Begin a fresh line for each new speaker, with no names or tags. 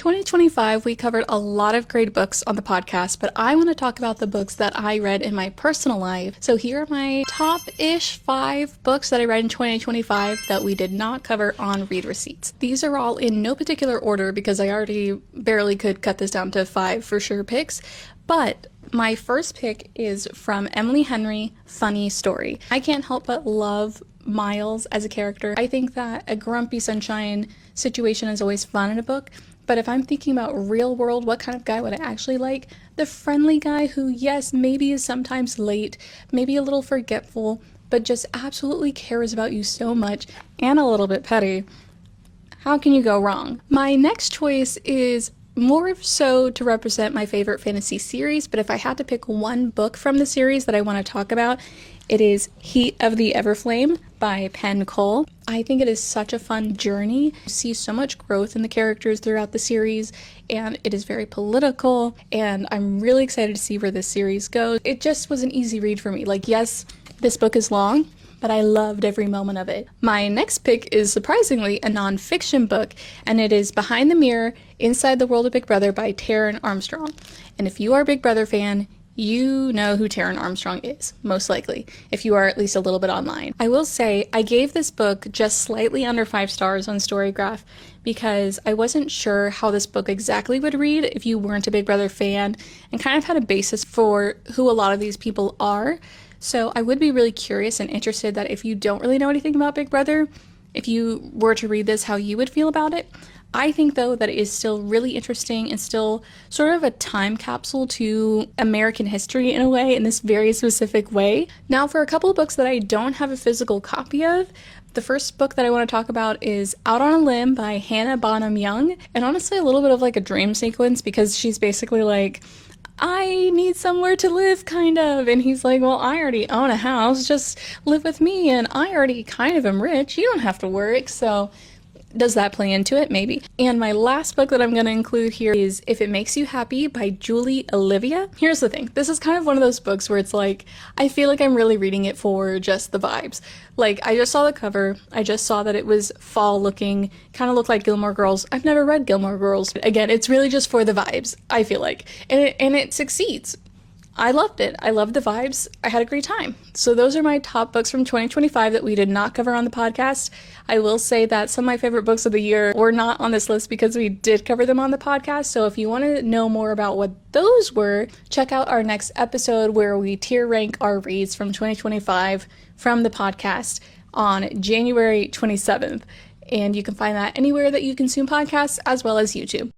2025, we covered a lot of great books on the podcast, but I want to talk about the books that I read in my personal life. So here are my top-ish 5 books that I read in 2025 that we did not cover on Read Receipts. These are all in no particular order because I already barely could cut this down to 5 for sure picks, but my first pick is from Emily Henry, Funny Story. I can't help but love Miles as a character. I think that a grumpy sunshine situation is always fun in a book, but if I'm thinking about real world, what kind of guy would I actually like? The friendly guy who, yes, maybe is sometimes late, maybe a little forgetful, but just absolutely cares about you so much, and a little bit petty. How can you go wrong? My next choice is more so to represent my favorite fantasy series, but if I had to pick one book from the series that I want to talk about, it is Heat of the Everflame by Penn Cole. I think it is such a fun journey. You see so much growth in the characters throughout the series, and it is very political, and I'm really excited to see where this series goes. It just was an easy read for me. Like, yes, this book is long, but I loved every moment of it. My next pick is surprisingly a nonfiction book, and it is Behind the Mirror, Inside the World of Big Brother by Taran Armstrong. And if you are a Big Brother fan, you know who Taran Armstrong is, most likely, if you are at least a little bit online. I will say, I gave this book just slightly under 5 stars on Storygraph because I wasn't sure how this book exactly would read if you weren't a Big Brother fan and kind of had a basis for who a lot of these people are. So I would be really curious and interested that if you don't really know anything about Big Brother, if you were to read this, how you would feel about it. I think, though, that it is still really interesting and still sort of a time capsule to American history in a way, in this very specific way. Now, for a couple of books that I don't have a physical copy of, the first book that I want to talk about is Out on a Limb by Hannah Bonham Young, and honestly a little bit of like a dream sequence because she's basically like, I need somewhere to live, kind of. And he's like, well, I already own a house, just live with me, and I already kind of am rich, you don't have to work. So does that play into it? Maybe. And my last book that I'm going to include here is If It Makes You Happy by Julie Olivia. Here's the thing. This is kind of one of those books where it's like, I feel like I'm really reading it for just the vibes. Like, I just saw the cover. I just saw that it was fall looking, kind of looked like Gilmore Girls. I've never read Gilmore Girls. Again, it's really just for the vibes, I feel like. And it succeeds. I loved it. I loved the vibes. I had a great time. So those are my top books from 2025 that we did not cover on the podcast. I will say that some of my favorite books of the year were not on this list because we did cover them on the podcast. So if you want to know more about what those were, check out our next episode where we tier rank our reads from 2025 from the podcast on January 27th. And you can find that anywhere that you consume podcasts as well as YouTube.